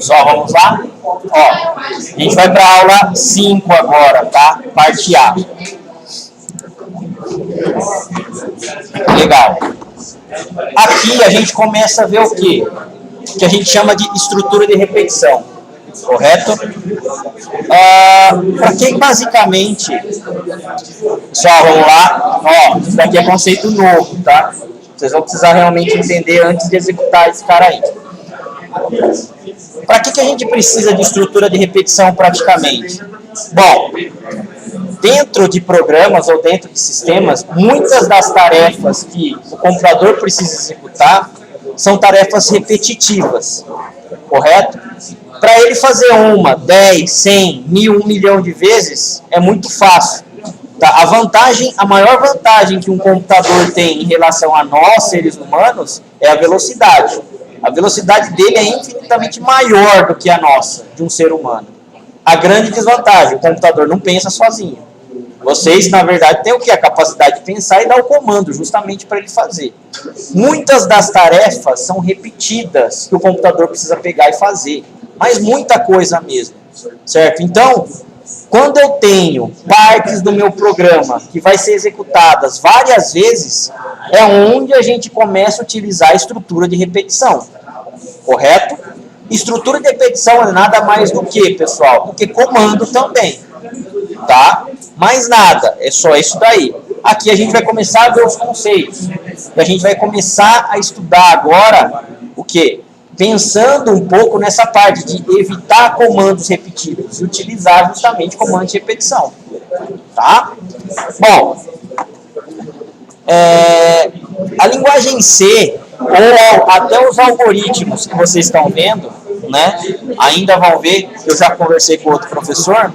Só vamos lá? Ó, a gente vai para a aula 5 agora, tá? Parte A. Legal. Aqui a gente começa a ver o quê? O que a gente chama de estrutura de repetição. Correto? Para quem basicamente... Só, vamos lá. Ó, isso daqui é conceito novo, tá? Vocês vão precisar realmente entender antes de executar esse cara aí. Para que a gente precisa de estrutura de repetição praticamente? Bom, dentro de programas ou dentro de sistemas, muitas das tarefas que o computador precisa executar são tarefas repetitivas, correto? Para ele fazer 1, 10, 100, 1000, 1 milhão de vezes, é muito fácil. Tá? A maior vantagem que um computador tem em relação a nós, seres humanos, é a velocidade. A velocidade dele é infinitamente maior do que a nossa, de um ser humano. A grande desvantagem, o computador não pensa sozinho. Vocês, na verdade, têm o quê? A capacidade de pensar e dar o comando, justamente para ele fazer. Muitas das tarefas são repetidas que o computador precisa pegar e fazer, mas muita coisa mesmo, certo? Então, quando eu tenho partes do meu programa que vai ser executadas várias vezes, é onde a gente começa a utilizar a estrutura de repetição, correto? Estrutura de repetição é nada mais do que, pessoal, do que comando também, tá? Mais nada, é só isso daí. Aqui a gente vai começar a ver os conceitos. E a gente vai começar a estudar agora o quê? Pensando um pouco nessa parte de evitar comandos repetidos e utilizar justamente comandos de repetição, tá? Bom, a linguagem C, ou até os algoritmos que vocês estão vendo, né? Ainda vão ver, eu já conversei com outro professor,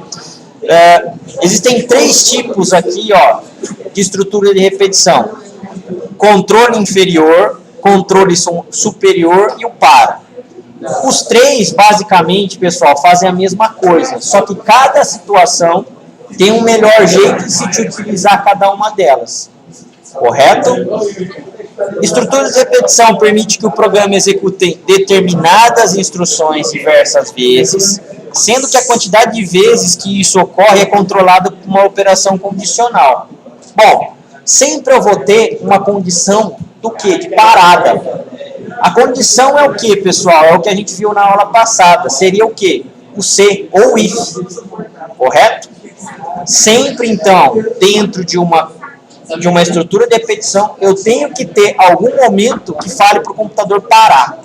existem 3 tipos aqui, ó, de estrutura de repetição: controle inferior, controle superior e o para. Os 3, basicamente, pessoal, fazem a mesma coisa, só que cada situação tem um melhor jeito de se utilizar cada uma delas, correto? Estrutura de repetição permite que o programa execute determinadas instruções diversas vezes, sendo que a quantidade de vezes que isso ocorre é controlada por uma operação condicional. Bom, sempre eu vou ter uma condição do quê? De parada. A condição é o quê, pessoal? É o que a gente viu na aula passada. Seria o quê? O se ou if, correto? Sempre, então, dentro de uma estrutura de repetição, eu tenho que ter algum momento que fale para o computador parar.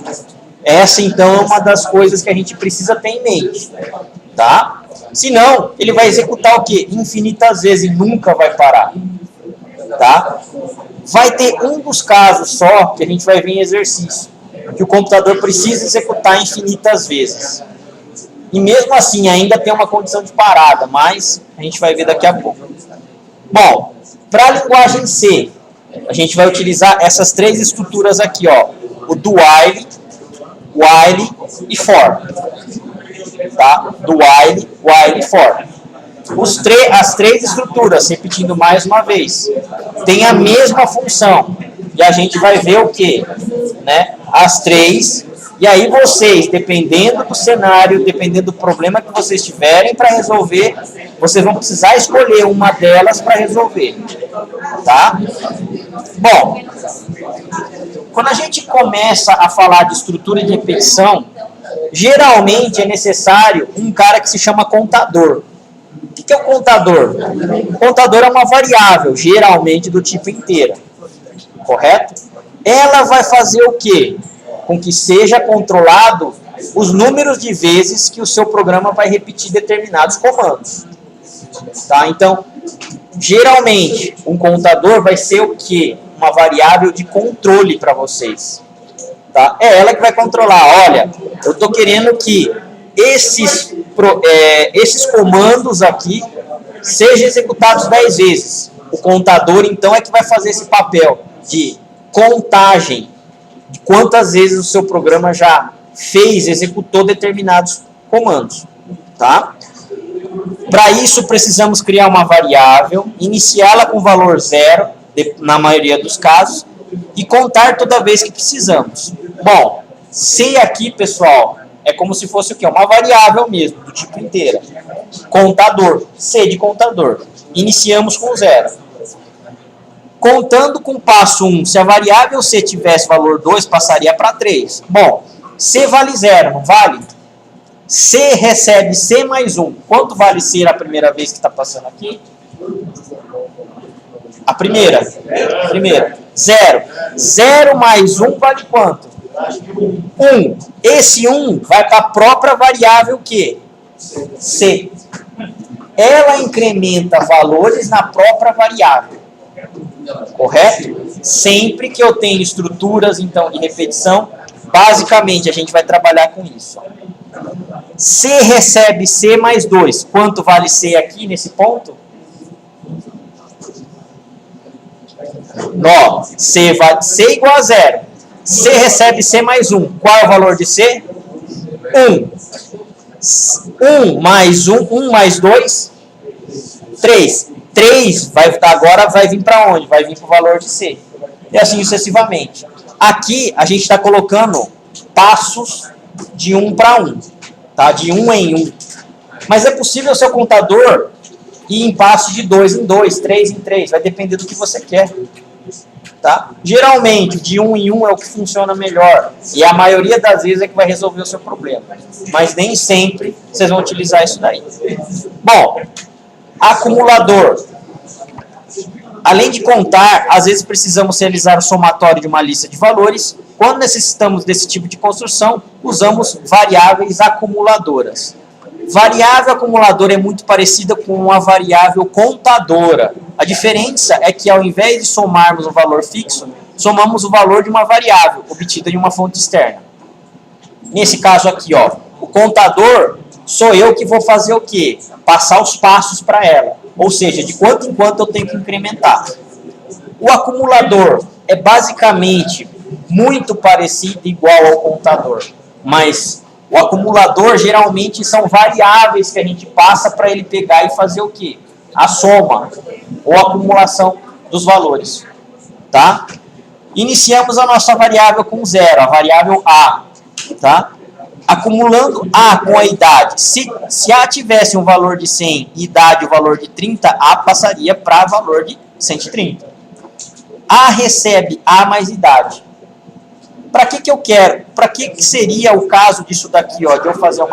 Essa, então, é uma das coisas que a gente precisa ter em mente, tá? Senão, ele vai executar o quê? Infinitas vezes e nunca vai parar, tá? Vai ter um dos casos só que a gente vai ver em exercício, que o computador precisa executar infinitas vezes. E mesmo assim, ainda tem uma condição de parada, mas a gente vai ver daqui a pouco. Bom, para a linguagem C, a gente vai utilizar essas 3 estruturas aqui, ó, o do while e for, tá? Do while e for. As 3 estruturas, repetindo mais uma vez, têm a mesma função. E a gente vai ver o quê? Né? As 3. E aí vocês, dependendo do cenário, dependendo do problema que vocês tiverem para resolver, vocês vão precisar escolher uma delas para resolver, tá? Bom, quando a gente começa a falar de estrutura de repetição, geralmente é necessário um cara que se chama contador. O que é o contador? O contador é uma variável, geralmente do tipo inteira, correto? Ela vai fazer o quê? Com que seja controlado os números de vezes que o seu programa vai repetir determinados comandos. Tá? Então, geralmente, um contador vai ser o quê? Uma variável de controle para vocês. Tá? É ela que vai controlar. Olha, eu estou querendo que esses comandos aqui sejam executados 10 vezes. O contador, então, é que vai fazer esse papel de contagem de quantas vezes o seu programa já executou determinados comandos. Tá? Para isso, precisamos criar uma variável, iniciá-la com valor 0, na maioria dos casos, e contar toda vez que precisamos. Bom, C aqui, pessoal, é como se fosse o quê? Uma variável mesmo, do tipo inteira. Contador, C de contador. Iniciamos com 0. Contando com o passo 1, se a variável C tivesse valor 2, passaria para 3. Bom, C vale 0, não vale? C recebe C mais 1. Quanto vale C a primeira vez que está passando aqui? A primeira. 0. 0 mais 1 vale quanto? 1. Esse 1 vai para a própria variável que? C. Ela incrementa valores na própria variável. Correto? Sempre que eu tenho estruturas, então, de repetição, basicamente a gente vai trabalhar com isso. C recebe C mais 2. Quanto vale C aqui nesse ponto? Não, C igual a 0. C recebe C mais 1. Qual é o valor de C? 1 mais 1, 1 mais 2, 3. 3 agora vai vir para onde? Vai vir para o valor de C. E assim sucessivamente. Aqui a gente está colocando passos de 1 para 1. Tá? De 1 em 1. Mas é possível o seu contador ir em passos de 2 em 2, 3 em 3. Vai depender do que você quer. Tá? Geralmente, de 1 em 1 é o que funciona melhor. E a maioria das vezes é que vai resolver o seu problema. Mas nem sempre vocês vão utilizar isso daí. Bom, acumulador. Além de contar, às vezes precisamos realizar o somatório de uma lista de valores. Quando necessitamos desse tipo de construção, usamos variáveis acumuladoras. Variável acumuladora é muito parecida com uma variável contadora. A diferença é que, ao invés de somarmos um valor fixo, somamos o valor de uma variável obtida de uma fonte externa. Nesse caso aqui, ó, o contador sou eu que vou fazer o quê? Passar os passos para ela. Ou seja, de quanto em quanto eu tenho que incrementar. O acumulador é basicamente muito parecido, igual ao contador. Mas o acumulador geralmente são variáveis que a gente passa para ele pegar e fazer o quê? A soma ou acumulação dos valores. Tá? Iniciamos a nossa variável com 0, a variável A. Tá? Acumulando A com a idade. Se A tivesse um valor de 100 e idade o valor de 30, A passaria para valor de 130. A recebe A mais idade. Para que eu quero? Para que seria o caso disso daqui, ó, de eu fazer um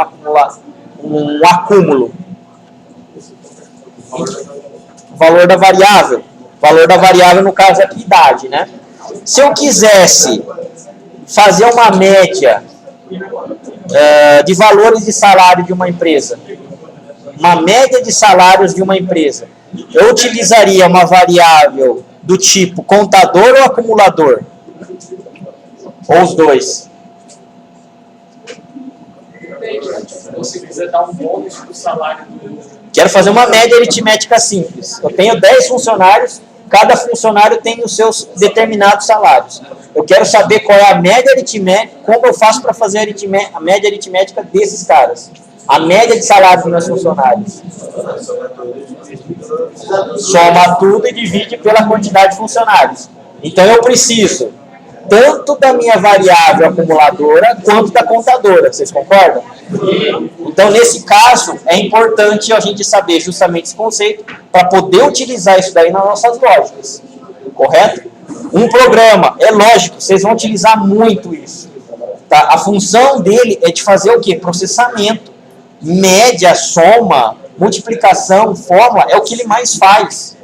acúmulo? Valor da variável. Valor da variável, no caso aqui, idade, né? Se eu quisesse fazer uma média de valores de salário de uma empresa, uma média de salários de uma empresa, eu utilizaria uma variável do tipo contador ou acumulador? Ou os dois? Se você quiser dar um bônus para o salário do... Quero fazer uma média aritmética simples. Eu tenho 10 funcionários, cada funcionário tem os seus determinados salários. Eu quero saber qual é a média aritmética, como eu faço para fazer a média aritmética desses caras. A média de salário dos meus funcionários. Soma tudo e divide pela quantidade de funcionários. Então eu preciso tanto da minha variável acumuladora quanto da contadora. Vocês concordam? Então, nesse caso, é importante a gente saber justamente esse conceito para poder utilizar isso daí nas nossas lógicas. Correto? Um programa, é lógico, vocês vão utilizar muito isso. Tá? A função dele é de fazer o quê? Processamento. Média, soma, multiplicação, fórmula, é o que ele mais faz.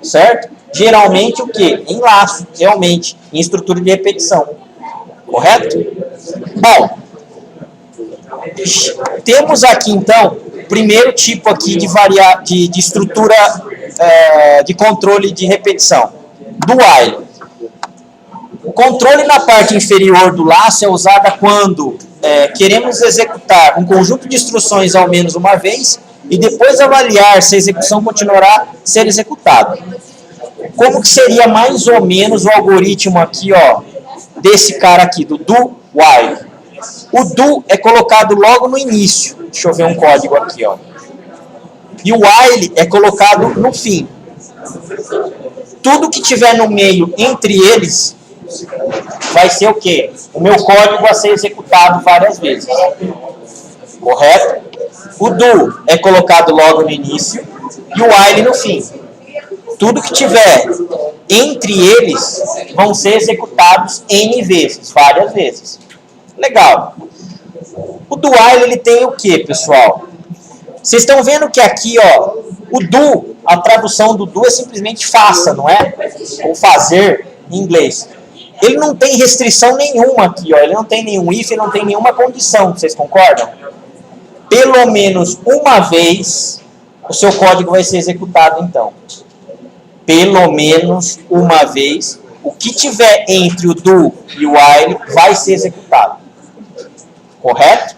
Certo? Geralmente o quê? Em laço, realmente, em estrutura de repetição. Correto? Bom, temos aqui então o primeiro tipo aqui de estrutura de controle de repetição, do while. O controle na parte inferior do laço é usado quando queremos executar um conjunto de instruções ao menos uma vez e depois avaliar se a execução continuará a ser executada. Como que seria mais ou menos o algoritmo aqui, ó, desse cara aqui, do do while? O do é colocado logo no início. Deixa eu ver um código aqui, ó. E o while é colocado no fim. Tudo que tiver no meio entre eles vai ser o quê? O meu código a ser executado várias vezes. Correto? O do é colocado logo no início e o while no fim. Tudo que tiver entre eles vão ser executados N vezes, várias vezes. Legal. O do while ele tem o que, pessoal? Vocês estão vendo que aqui, ó, o do, a tradução do do é simplesmente faça, não é? Ou fazer em inglês. Ele não tem restrição nenhuma aqui, ó. Ele não tem nenhum if, ele não tem nenhuma condição. Vocês concordam? Pelo menos uma vez o seu código vai ser executado, então. Pelo menos uma vez, o que tiver entre o do e o while vai ser executado. Correto?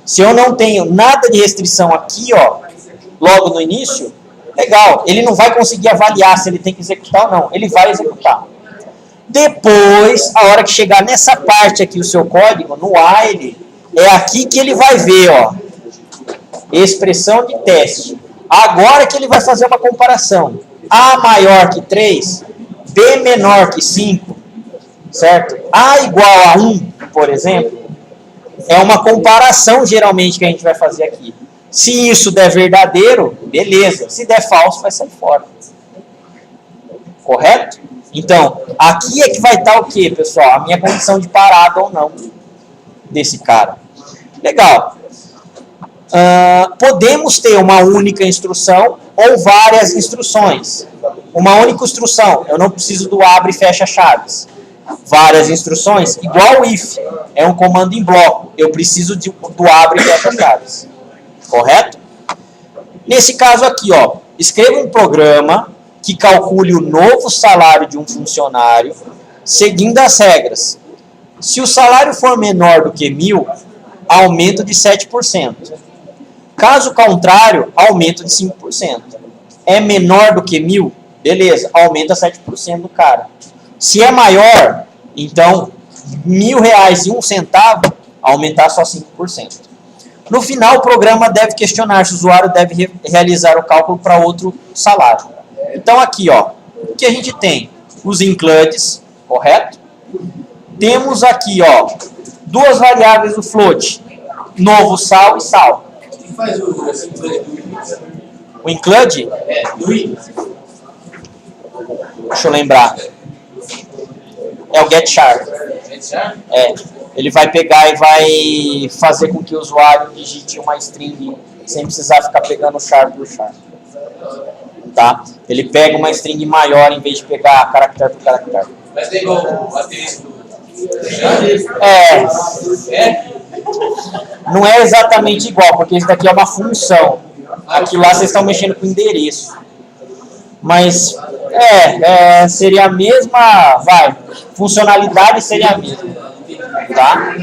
Se eu não tenho nada de restrição aqui, ó, logo no início, legal. Ele não vai conseguir avaliar se ele tem que executar ou não. Ele vai executar. Depois, a hora que chegar nessa parte aqui, o seu código, no while, é aqui que ele vai ver, ó, expressão de teste. Agora que ele vai fazer uma comparação. A maior que 3, B menor que 5, certo? A igual a 1, por exemplo, é uma comparação geralmente que a gente vai fazer aqui. Se isso der verdadeiro, beleza. Se der falso, vai sair fora. Correto? Então, aqui é que vai estar o que, pessoal? A minha condição de parada ou não desse cara. Legal. Podemos ter uma única instrução ou várias instruções. Uma única instrução, eu não preciso do abre e fecha chaves. Várias instruções, igual o if, é um comando em bloco. Eu preciso do abre e fecha chaves. Correto? Nesse caso aqui, ó, escreva um programa que calcule o novo salário de um funcionário seguindo as regras. Se o salário for menor do que 1.000, aumento de 7%. Caso contrário, aumento de 5%. É menor do que 1.000, beleza, aumenta 7% do cara. Se é maior, então, R$1.000,01, aumentar só 5%. No final, o programa deve questionar se o usuário deve realizar o cálculo para outro salário. Então, aqui, ó, o que a gente tem? Os includes, correto? Temos aqui, ó, duas variáveis do float, novo sal e sal. Quem faz o O include? do i? Deixa eu lembrar. É o getChar. É. Ele vai pegar e vai fazer com que o usuário digite uma string sem precisar ficar pegando char por char. Tá? Ele pega uma string maior em vez de pegar caractere por caractere. Mas tem igual o asterisco do Não é exatamente igual, porque isso daqui é uma função. Aqui lá vocês estão mexendo com endereço. Mas seria a mesma, funcionalidade seria a mesma. Tá?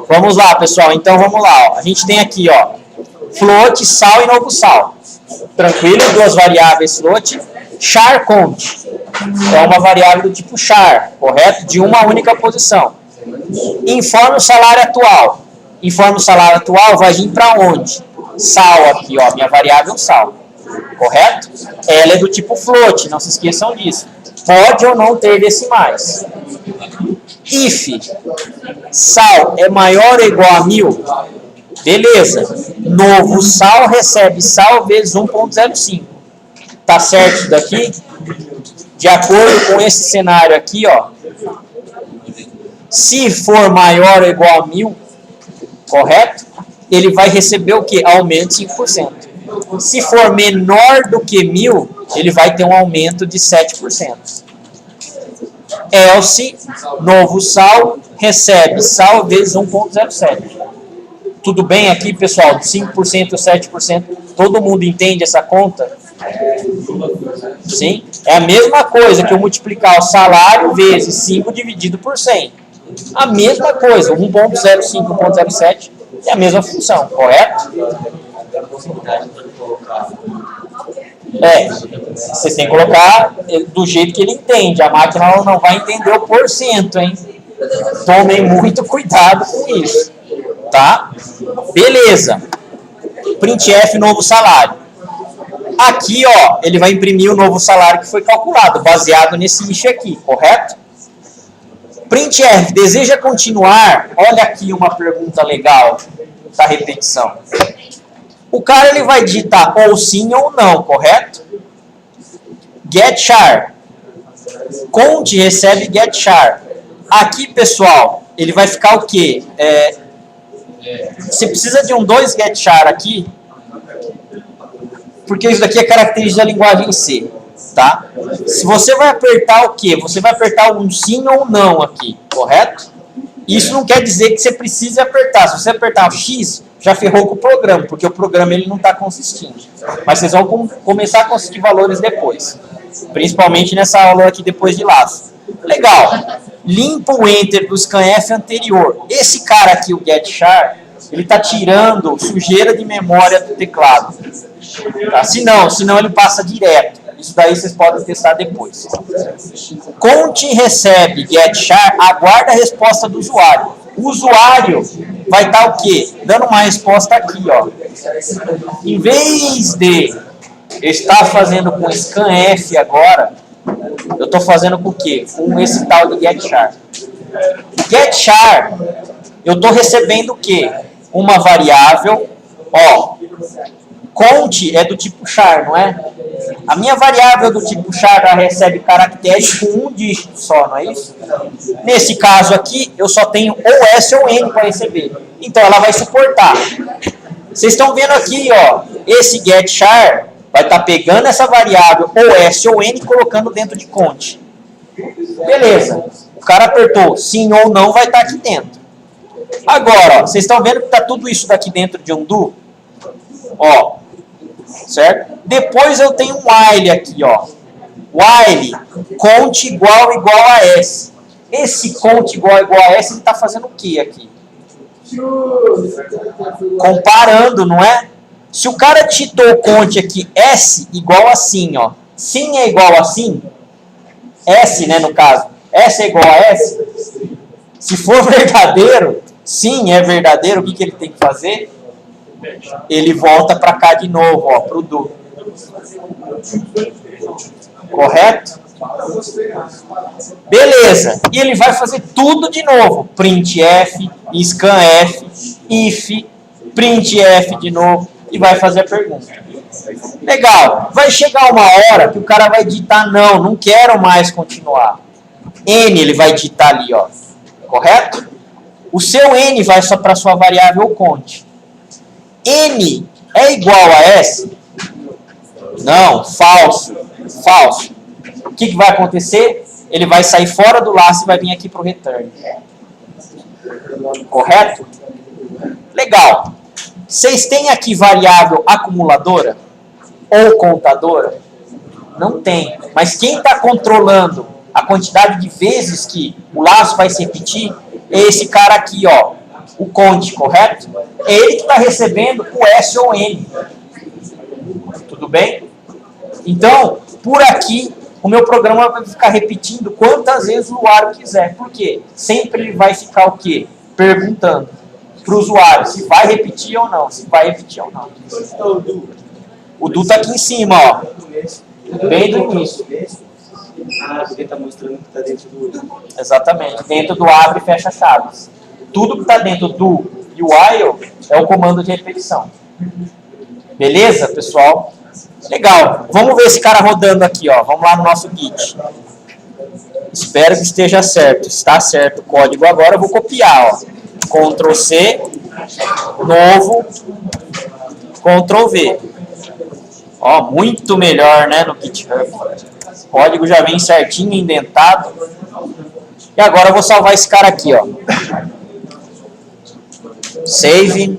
Vamos lá, pessoal. Então vamos lá. Ó. A gente tem aqui, ó, float, sal e novo sal. Tranquilo? Duas variáveis float. Char count é uma variável do tipo char, correto? De uma única posição. Informe o salário atual. Informe o salário atual vai vir para onde? Sal aqui, ó, minha variável sal. Correto? Ela é do tipo float, não se esqueçam disso. Pode ou não ter decimais. If sal é maior ou igual a 1.000, beleza. Novo sal recebe sal vezes 1.05. Tá certo isso daqui? De acordo com esse cenário aqui, ó. Se for maior ou igual a 1.000, correto? Ele vai receber o quê? Aumento de 5%. Se for menor do que 1.000, ele vai ter um aumento de 7%. Else, novo sal, recebe sal vezes 1.07. Tudo bem aqui, pessoal? 5% e 7%, todo mundo entende essa conta? Sim? É a mesma coisa que eu multiplicar o salário vezes 5 dividido por 100. A mesma coisa, 1.05, 1.07 é a mesma função, correto? Vocês têm que colocar do jeito que ele entende. A máquina não vai entender o porcento, hein? Tomem muito cuidado com isso. Tá? Beleza. Printf novo salário. Aqui, ó, ele vai imprimir o novo salário que foi calculado, baseado nesse if aqui, correto? Printf, deseja continuar? Olha aqui uma pergunta legal da repetição. O cara ele vai digitar ou sim ou não, correto? Get char. Cont recebe get char. Aqui, pessoal, ele vai ficar o quê? Você precisa de um 2 get char aqui, porque isso daqui é característica da linguagem C, tá? Se você vai apertar o quê? Você vai apertar um sim ou não aqui, correto? Isso não quer dizer que você precise apertar. Se você apertar o X, já ferrou com o programa, porque o programa ele não está consistindo. Mas vocês vão começar a conseguir valores depois. Principalmente nessa aula aqui depois de laço. Legal. Limpa o Enter do scanf anterior. Esse cara aqui, o getChar, ele está tirando sujeira de memória do teclado. Tá? Se não ele passa direto. Isso daí vocês podem testar depois. Cont recebe getChar, aguarda a resposta do usuário. O usuário vai estar o quê? Dando uma resposta aqui, ó. Em vez de eu estar fazendo com scanf agora, eu estou fazendo com o quê? Com esse tal de getChar. GetChar, eu estou recebendo o quê? Uma variável, ó. Cont é do tipo char, não é? A minha variável do tipo char já recebe caracteres com um dígito só, não é isso? Nesse caso aqui, eu só tenho ou S ou N para receber. Então, ela vai suportar. Vocês estão vendo aqui, ó, esse getChar vai estar pegando essa variável ou S ou N e colocando dentro de cont. Beleza. O cara apertou sim ou não, vai estar aqui dentro. Agora, ó, vocês estão vendo que está tudo isso daqui dentro de um do? Ó, certo? Depois eu tenho um while aqui, ó. While cont igual a S. Esse cont igual a S, ele está fazendo o que aqui? Comparando, não é? Se o cara digitou cont aqui S igual a sim, ó. Sim é igual a sim. S, né, no caso. S é igual a S. Se for verdadeiro, sim é verdadeiro, o que ele tem que fazer? Ele volta para cá de novo, ó, pro do. Correto? Beleza. E ele vai fazer tudo de novo. Printf, scanf, if, printf de novo e vai fazer a pergunta. Legal. Vai chegar uma hora que o cara vai digitar não quero mais continuar. N ele vai digitar ali, ó. Correto? O seu N vai só para sua variável cont. N é igual a S? Não, falso. Falso. O que vai acontecer? Ele vai sair fora do laço e vai vir aqui para o return. Correto? Legal. Vocês têm aqui variável acumuladora ou contadora? Não tem. Mas quem está controlando a quantidade de vezes que o laço vai se repetir é esse cara aqui, ó. O cont, correto? É ele que está recebendo o S ou N. Tudo bem? Então, por aqui, o meu programa vai ficar repetindo quantas vezes o usuário quiser. Por quê? Sempre ele vai ficar o quê? Perguntando para o usuário se vai repetir ou não. Se vai repetir ou não. O do está aqui em cima, ó. Bem do início. Ah, porque está mostrando que está dentro do... Exatamente. Dentro do abre e fecha chaves. Tudo que está dentro do e o while é o comando de repetição. Beleza, pessoal? Legal. Vamos ver esse cara rodando aqui, ó. Vamos lá no nosso Git. Espero que esteja certo. Está certo o código agora. Eu vou copiar, ó. Ctrl C, novo, Ctrl V. Ó, muito melhor, né, no GitHub. O código já vem certinho, indentado. E agora eu vou salvar esse cara aqui, ó. Save.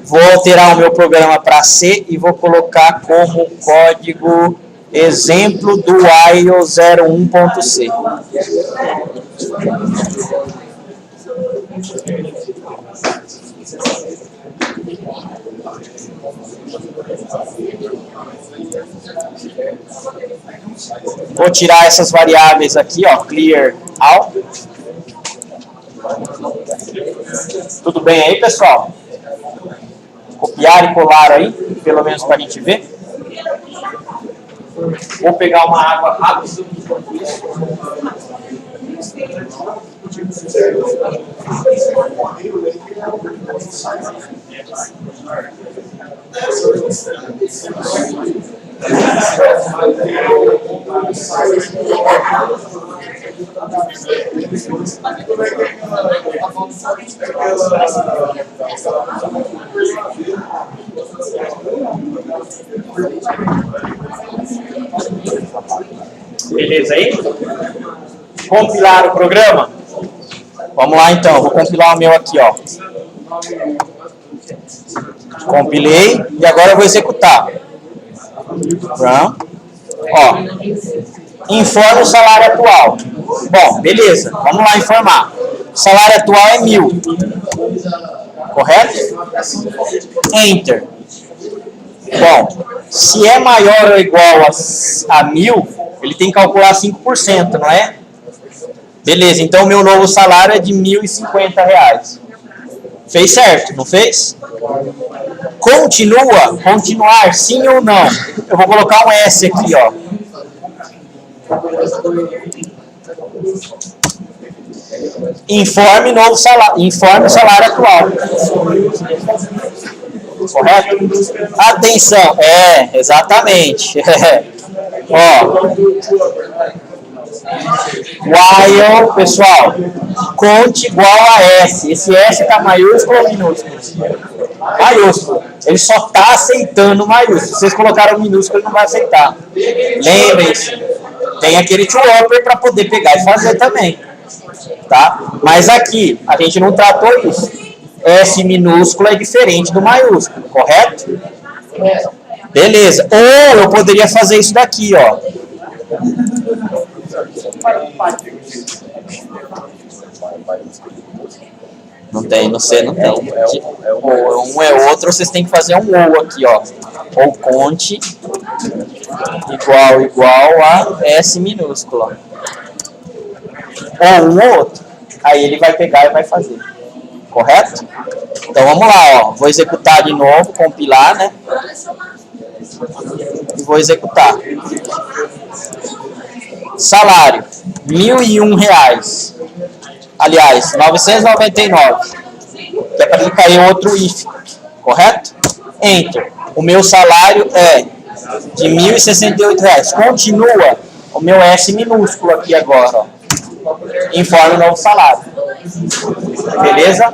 Vou alterar o meu programa para C e vou colocar como código exemplo do while 01.c. Vou tirar essas variáveis aqui, ó, clear all. Tudo bem aí, pessoal? Copiar e colar aí, pelo menos para a gente ver. Vou pegar uma água rápido. Beleza aí? Compilar o programa? Vamos lá então, eu vou compilar o meu aqui, ó. Compilei e agora eu vou executar. Pronto. Ó, informa o salário atual. Bom, beleza, vamos lá informar. O salário atual é 1.000. Correto? Enter. Bom, se é maior ou igual a 1.000, ele tem que calcular 5%, não é? Beleza, então o meu novo salário é de R$1.050. Fez certo, não fez? Continua, continuar, sim ou não? Eu vou colocar um S aqui, ó. Informe novo salário, informe o salário atual. Correto? Atenção, exatamente. Ó, while, pessoal, conte igual a S. Esse S está maiúsculo ou minúsculo? Maiúsculo. Ele só está aceitando maiúsculo. Se vocês colocaram minúsculo, ele não vai aceitar. Lembrem-se, tem aquele to-upper para poder pegar e fazer também. Tá? Mas aqui, a gente não tratou isso. S minúsculo é diferente do maiúsculo, correto? Beleza. Ou eu poderia fazer isso daqui, ó. Não tem, não sei, não tem. Ou um é outro, vocês têm que fazer um ou aqui, ó. Ou conte igual a S minúsculo. Ou um ou outro. Aí ele vai pegar e vai fazer. Correto? Então vamos lá, ó. Vou executar de novo, compilar, né? E vou executar. Salário, R$1.001. Aliás, 999. Que é para ele cair outro if. Correto? Enter. O meu salário é de R$1.068. Continua o meu S minúsculo aqui agora, ó. Informe o novo salário. Beleza?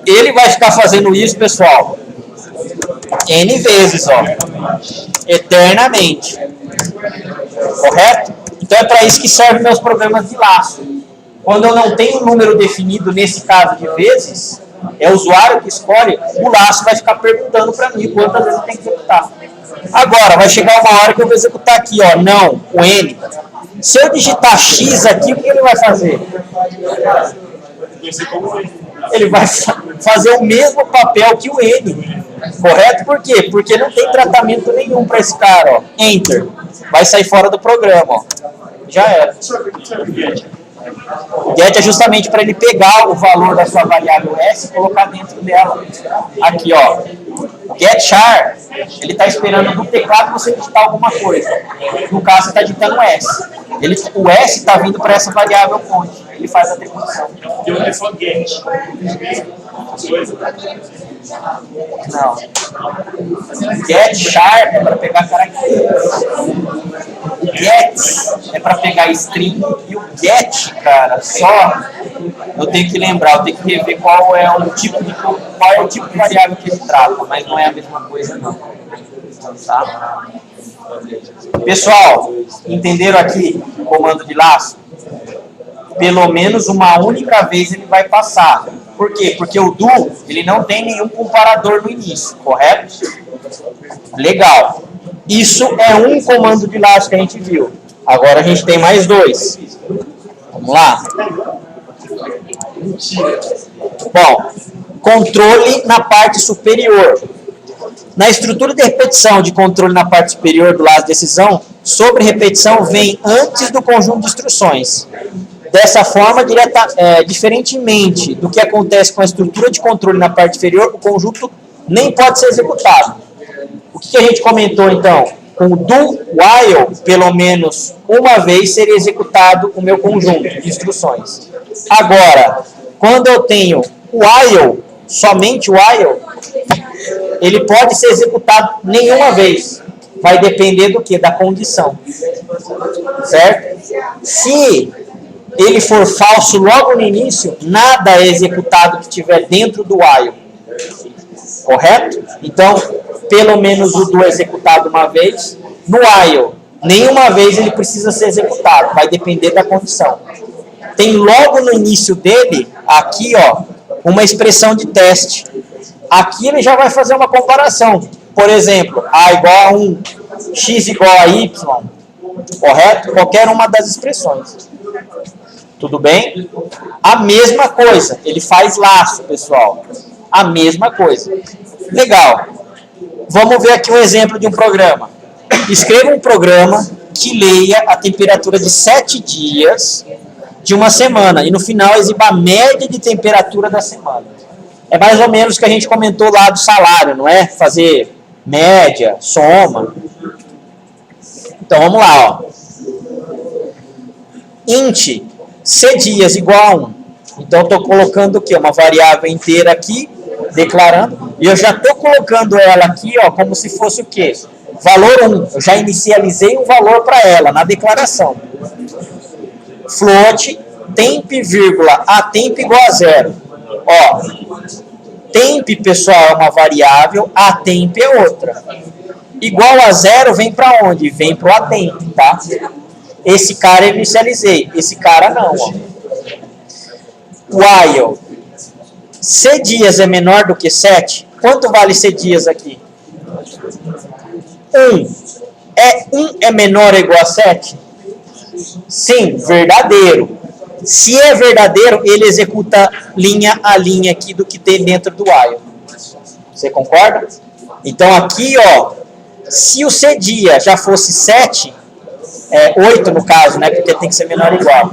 Ele vai ficar fazendo isso, pessoal, N vezes, ó. Eternamente. Correto? Então é para isso que servem meus programas de laço. Quando eu não tenho um número definido, nesse caso de vezes, é o usuário que escolhe, o laço vai ficar perguntando para mim quantas vezes eu tenho que executar. Agora, vai chegar uma hora que eu vou executar aqui, ó, não, o N. Se eu digitar X aqui, o que ele vai fazer? Ele vai fazer o mesmo papel que o N. Correto? Por quê? Porque não tem tratamento nenhum para esse cara, ó. Enter. Vai sair fora do programa, ó. Já era. O get é justamente para ele pegar o valor da sua variável S e colocar dentro dela. Aqui, ó. O get char, ele está esperando no teclado você digitar alguma coisa. No caso, você está digitando S. O S está vindo para essa variável fonte. Ele faz a deposição. É só get. Não. Get char é para pegar caracteres. O get é para pegar string. E o get, cara, só eu tenho que lembrar, eu tenho que rever qual é o tipo de variável que ele trata, mas não é a mesma coisa não. Tá? Pessoal, entenderam aqui o comando de laço? Pelo menos uma única vez ele vai passar. Por quê? Porque o do, ele não tem nenhum comparador no início, correto? Legal. Isso é um comando de laço que a gente viu. Agora a gente tem mais dois. Vamos lá. Bom, controle na parte superior. Na estrutura de repetição de controle na parte superior do laço de decisão, sobre repetição vem antes do conjunto de instruções. Dessa forma, diferentemente do que acontece com a estrutura de controle na parte inferior, o conjunto nem pode ser executado. O que a gente comentou, então? o do while, pelo menos uma vez, seria executado o meu conjunto de instruções. Agora, quando eu tenho while, somente while, ele pode ser executado nenhuma vez. Vai depender do que? Da condição. Certo? Se ele for falso logo no início, nada é executado que estiver dentro do while. Correto? Então, pelo menos o do é executado uma vez. No while, nenhuma vez ele precisa ser executado. Vai depender da condição. Tem logo no início dele, aqui, ó, uma expressão de teste. Aqui ele já vai fazer uma comparação. Por exemplo, A igual a 1, X igual a Y. Correto? Qualquer uma das expressões. Tudo bem? A mesma coisa. Ele faz laço, pessoal. A mesma coisa. Legal. Vamos ver aqui um exemplo de um programa. Escreva um programa que leia a temperatura de 7 dias de uma semana. E no final exiba a média de temperatura da semana. É mais ou menos o que a gente comentou lá do salário, não é? Fazer média, soma. Então vamos lá, ó. Int C dias igual a 1. Então, eu estou colocando o quê? Uma variável inteira aqui, declarando, e eu já estou colocando ela aqui, ó, como se fosse o quê? Valor 1. Eu já inicializei um valor para ela na declaração. Float, temp, vírgula, a temp igual a 0. Ó, temp, pessoal, é uma variável, a temp é outra. Igual a 0 vem para onde? Vem para o atemp, tá? Esse cara eu inicializei, esse cara não, ó. While C dias é menor do que 7, quanto vale C dias aqui? 1. 1 é menor ou igual a 7? Sim, verdadeiro. Se é verdadeiro, ele executa linha a linha aqui do que tem dentro do while. Você concorda? Então aqui, ó, se o C dia já fosse 7, 8 no caso, né, porque tem que ser menor ou igual.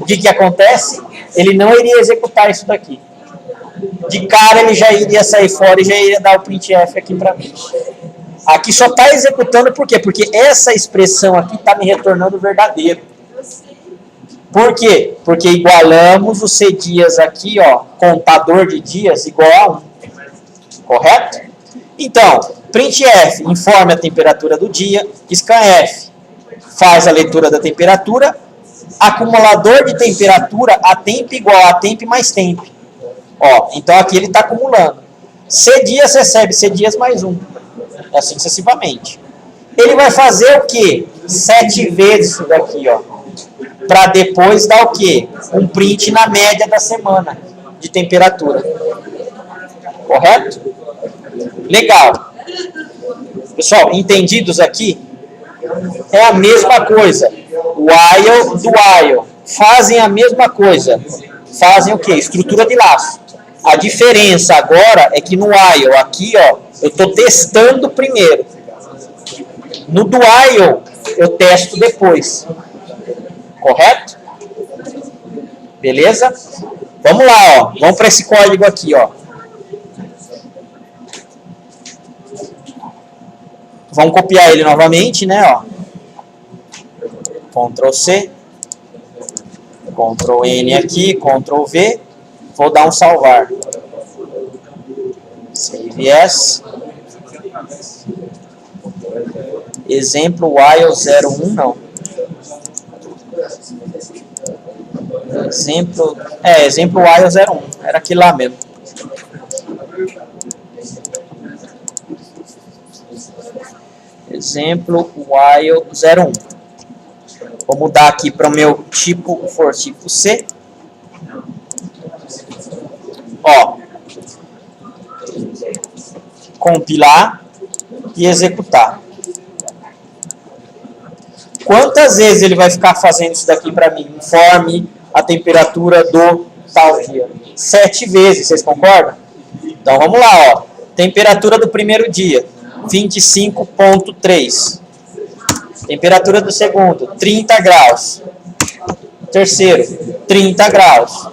O que acontece? Ele não iria executar isso daqui. De cara ele já iria sair fora e já iria dar o printf aqui para mim. Aqui só está executando por quê? Porque essa expressão aqui está me retornando verdadeiro. Por quê? Porque igualamos o C dias aqui, ó, contador de dias igual a 1. Correto? Então, printf informe a temperatura do dia, scanf faz a leitura da temperatura, acumulador de temperatura, a temp igual a temp mais temp. Ó, então aqui ele está acumulando. C dias recebe C dias mais 1. Assim sucessivamente. Ele vai fazer o quê? 7 vezes isso daqui, ó. Para depois dar o quê? Um print na média da semana de temperatura. Correto? Legal. Pessoal, entendidos aqui? É a mesma coisa. While do while. Fazem a mesma coisa. Fazem o quê? Estrutura de laço. A diferença agora é que no while, aqui, ó, eu estou testando primeiro. No do while, eu testo depois. Correto? Beleza? Vamos lá, ó. Vamos para esse código aqui, ó. Vamos copiar ele novamente, né, ó. Ctrl C. Ctrl N aqui, Ctrl V. Vou dar um salvar. Save as. Exemplo while 01 não. Exemplo while 01. Era aquilo lá mesmo. Exemplo while 01. Vou mudar aqui para o meu tipo for tipo C. Ó. Compilar e executar. Quantas vezes ele vai ficar fazendo isso daqui para mim? Informe a temperatura do tal dia. 7 vezes, vocês concordam? Então vamos lá, ó. Temperatura do primeiro dia, 25,3. Temperatura do segundo, 30 graus. Terceiro, 30 graus.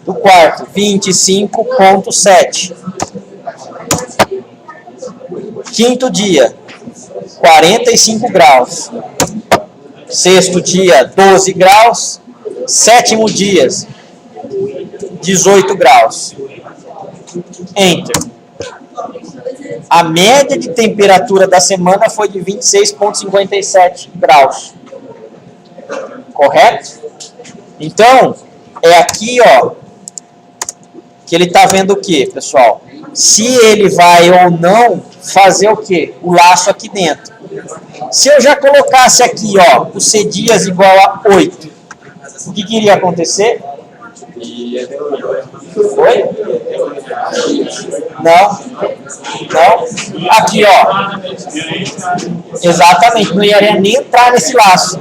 Do quarto, 25,7. Quinto dia, 45 graus. Sexto dia, 12 graus. Sétimo dia, 18 graus. Enter. A média de temperatura da semana foi de 26,57 graus. Correto? Então, é aqui, ó, que ele está vendo o que, pessoal? Se ele vai ou não fazer o que? O laço aqui dentro. Se eu já colocasse aqui, ó, o C dias igual a 8, o que iria acontecer? Oi? Não. Não. Aqui, ó. Exatamente, não iria nem entrar nesse laço.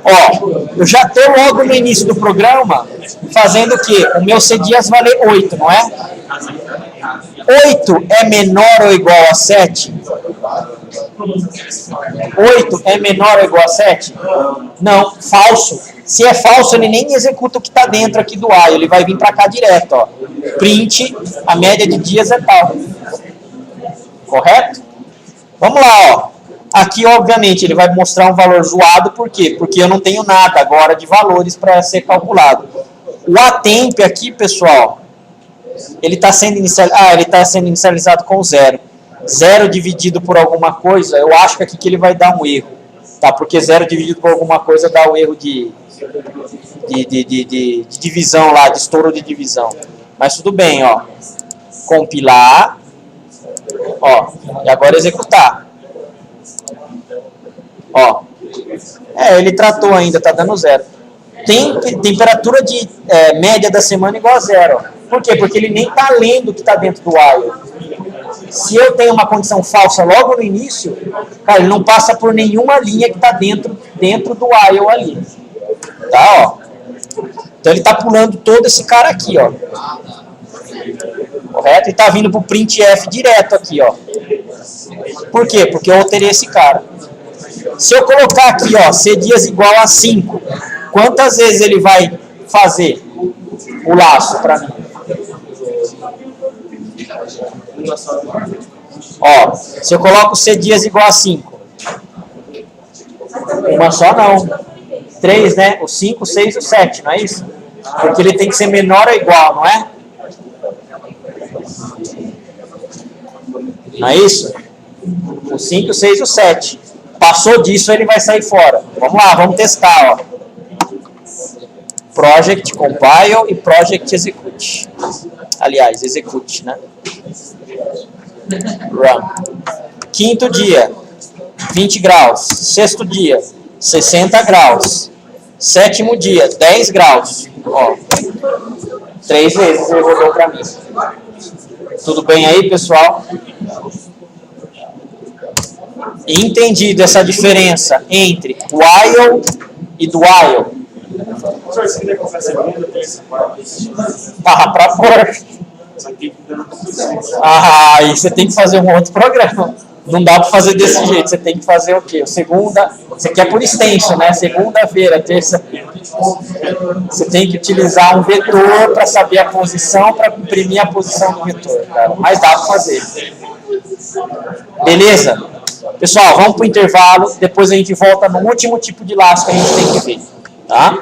Ó, eu já estou logo no início do programa fazendo o quê? O meu C dias vale 8, não é? 8 é menor ou igual a 7? 8 é menor ou igual a 7? Não, falso. Se é falso, ele nem executa o que está dentro aqui do while, ele vai vir para cá direto, ó. Print, a média de dias é tal. Correto? Vamos lá, ó. Aqui, obviamente, ele vai mostrar um valor zoado, por quê? Porque eu não tenho nada agora de valores para ser calculado. O atemp aqui, pessoal, ele está sendo inicializado com 0. 0 dividido por alguma coisa, eu acho que aqui que ele vai dar um erro. Tá? Porque 0 dividido por alguma coisa dá o erro de divisão lá, de estouro de divisão. Mas tudo bem, ó. Compilar. Ó. E agora executar. Ó. Ele tratou ainda, tá dando 0. Tem temperatura de média da semana igual a 0. Por quê? Porque ele nem tá lendo o que tá dentro do while. Se eu tenho uma condição falsa logo no início, cara, ele não passa por nenhuma linha que está dentro do while ali. Tá, ó. Então ele está pulando todo esse cara aqui, ó. Correto? E está vindo para o printf direto aqui, ó. Por quê? Porque eu alterei esse cara. Se eu colocar aqui, ó, C dias igual a 5, quantas vezes ele vai fazer o laço para mim? Ó, se eu coloco C dias igual a 5, uma só não, 3, né? O 5, o 6 e o 7, não é isso? Porque ele tem que ser menor ou igual, não é? Não é isso? O 5, o 6 e o 7. Passou disso, ele vai sair fora. Vamos lá, vamos testar, ó. Project compile e project execute. Aliás, execute, né? Run. Quinto dia, 20 graus. Sexto dia, 60 graus. Sétimo dia, 10 graus. Ó, 3 vezes ele rodou para mim. Tudo bem aí, pessoal? Entendido essa diferença entre while e do while? Professor, você queria colocar a segunda, terça, quarta? Para pôr. Aí você tem que fazer um outro programa. Não dá para fazer desse jeito. Você tem que fazer o quê? Segunda. Você quer por extenso, né? Segunda-feira, terça. Você tem que utilizar um vetor para saber a posição, para imprimir a posição do vetor, cara. Mas dá para fazer. Beleza? Pessoal, vamos para o intervalo. Depois a gente volta no último tipo de laço que a gente tem que ver. Tá?